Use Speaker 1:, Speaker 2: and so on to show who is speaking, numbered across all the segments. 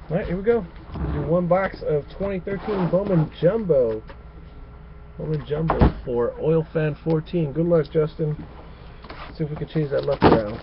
Speaker 1: Alright, here we go. We'll do one box of 2013 Bowman Jumbo. Bowman Jumbo for oilfan14. Good luck, Justin. Let's see if we can change that luck around.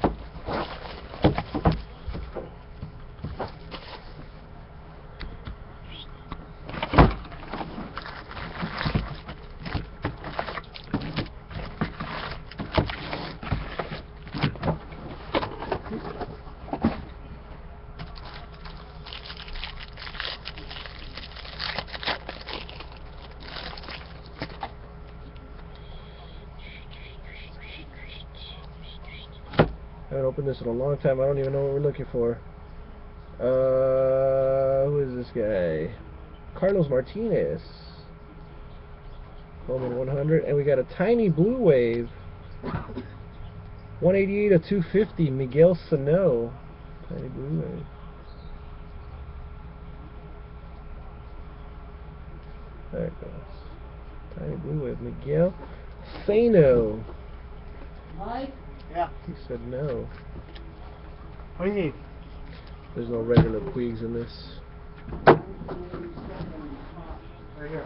Speaker 1: I haven't opened this in a long time. I don't even know what we're looking for. Who is this guy? Carlos Martinez. Bowman 100. And we got a tiny blue wave. 188 of 250. Miguel Sano. Tiny blue wave. There it goes. Tiny blue wave. Miguel Sano.
Speaker 2: Mike?
Speaker 3: Yeah.
Speaker 1: He said no.
Speaker 3: What do you need?
Speaker 1: There's no regular Puigs in this.
Speaker 3: Right here.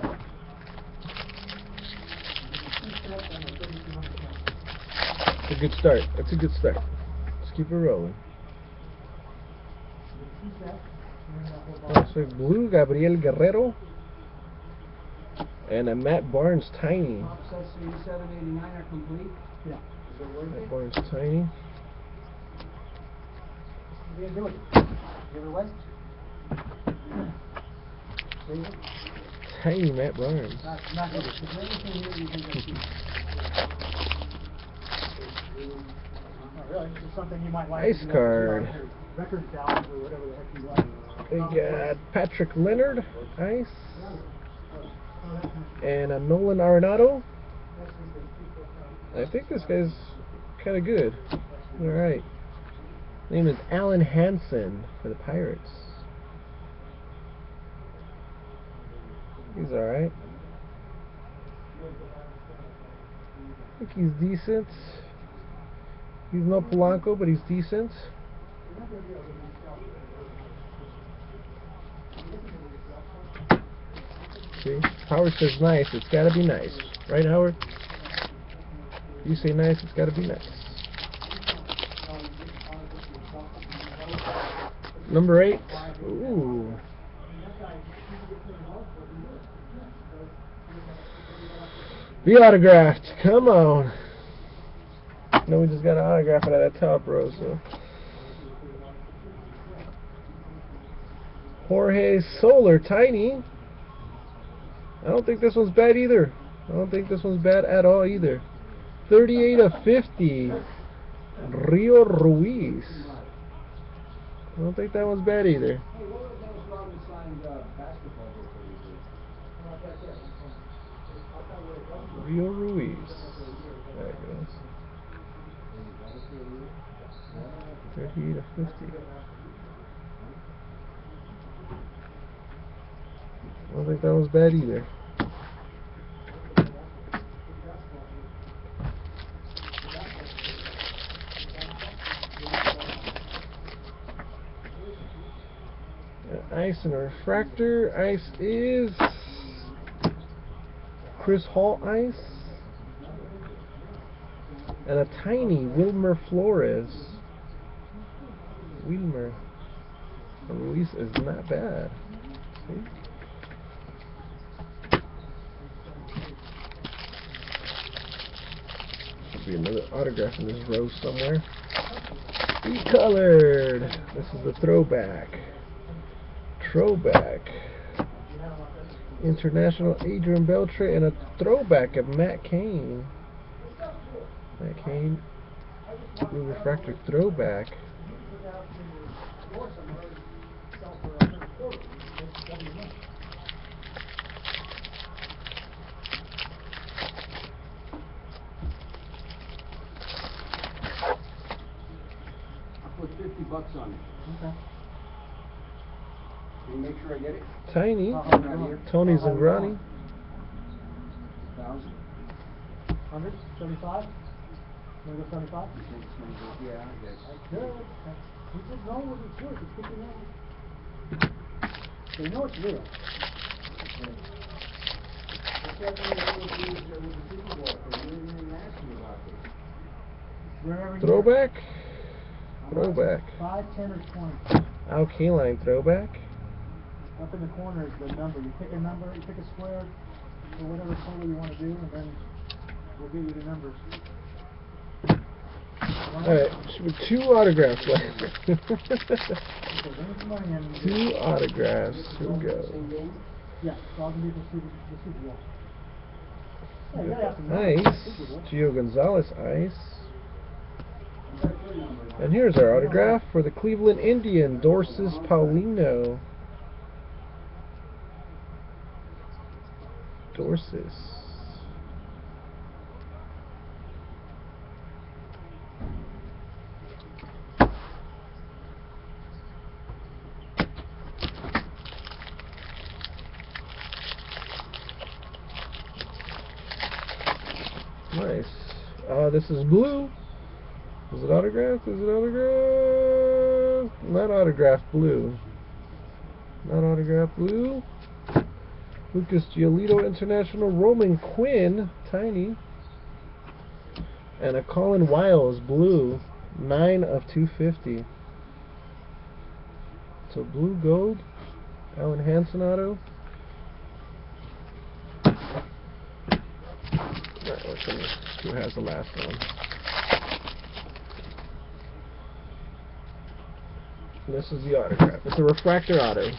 Speaker 1: It's a good start. That's a good start. Let's keep it rolling. So blue, Gabriel Guerrero. And a Matt Barnes tiny.
Speaker 2: Offsets 87, 89 are complete.
Speaker 3: Yeah.
Speaker 2: Is it worth
Speaker 1: Matt
Speaker 2: it?
Speaker 1: Barnes tiny.
Speaker 3: What are you doing? Give it away? Leave it?
Speaker 1: Tiny Matt Barnes.
Speaker 3: Not good. Is there anything here you think I see? Not really. It's something you might like.
Speaker 1: Ice card.
Speaker 3: Record valve or whatever the heck you like.
Speaker 1: We got Patrick Leonard, ice. And a Nolan Arenado. I think this guy's kind of good. Alright. Name is Alan Hansen for the Pirates. He's alright. I think he's decent. He's no Polanco, but he's decent. See? Howard says nice, it's gotta be nice. Right, Howard? You say nice, it's gotta be nice. Number 8. Ooh. Be autographed. Come on. No, we just got to autograph it out of that top row, so. Jorge Soler, tiny. I don't think this one's bad either. I don't think this one's bad at all either. 38 of 50. Rio Ruiz. I don't think that one's bad either. Rio Ruiz. There it goes. 38 of 50. I don't think that was bad either. Ice and a refractor. Ice is Chris Hall ice. And a tiny Wilmer Flores. Wilmer Ruiz is not bad. See? Should be another autograph in this row somewhere. E-colored. This is the throwback. Throwback. International Adrian Beltre and a throwback of Matt Cain. Matt Cain. Blue refractor throwback.
Speaker 2: Put $50 on it. Okay. Can you make sure I get it?
Speaker 1: Tiny.
Speaker 2: Tony
Speaker 1: Zambrani.
Speaker 2: 1,000.
Speaker 3: 100? 75? You want to go 75?
Speaker 2: Yeah, I guess.
Speaker 3: Good. He said no, it's good. It's good to know. So you know it's real.
Speaker 2: That's like one of those dudes that was a Super Bowl thing. You didn't even ask me about this.
Speaker 3: Rare every year.
Speaker 1: Throwback? Throwback.
Speaker 3: 5, 10, or 20.
Speaker 1: Al Kaline throwback.
Speaker 3: Up in the corner is the number. You pick a number, you pick a square, or whatever color you want to do, and then we'll give you the numbers.
Speaker 1: Alright, should be 2 autographs left.
Speaker 3: Okay, bring us some money in.
Speaker 1: 2 autographs. Here we go.
Speaker 2: Same game?
Speaker 3: Yeah, so I'll give you the Super Bowl. Yeah, you gotta have some numbers.
Speaker 1: Ice.
Speaker 3: Super Bowl.
Speaker 1: Gio Gonzalez ice.
Speaker 2: You got your number.
Speaker 1: And here's our autograph for the Cleveland Indian, Dorsis Paulino. Dorsis. Nice. This is blue. Is it autographed? Is it autographed? Not autographed blue. Not autographed blue. Lucas Giolito International, Roman Quinn, tiny. And a Colin Wiles blue, 9 of 250. So blue gold, Alan Hansen auto. Alright, let's see who has the last one. This is the autograph. It's a refractor auto.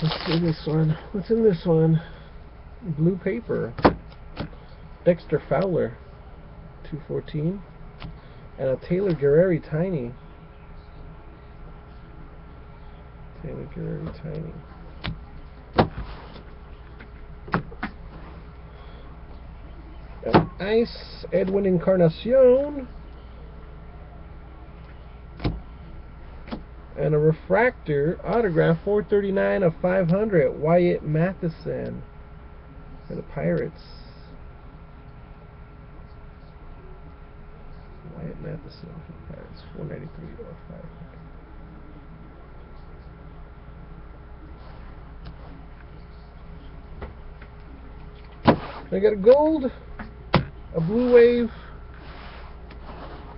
Speaker 1: Let's see this one. What's in this one? Blue paper. Dexter Fowler, 214. And a Taylor Guerreri tiny. Taylor Guerreri tiny. Ice, Edwin Encarnacion. And a refractor autograph, 439 of 500, Wyatt Matheson for the Pirates. Wyatt Matheson for the Pirates, 493 of 500. I got a gold, a blue wave,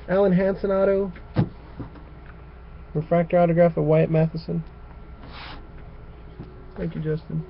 Speaker 1: Alan Hansen auto, refractor autograph of Wyatt Matheson. Thank you, Justin.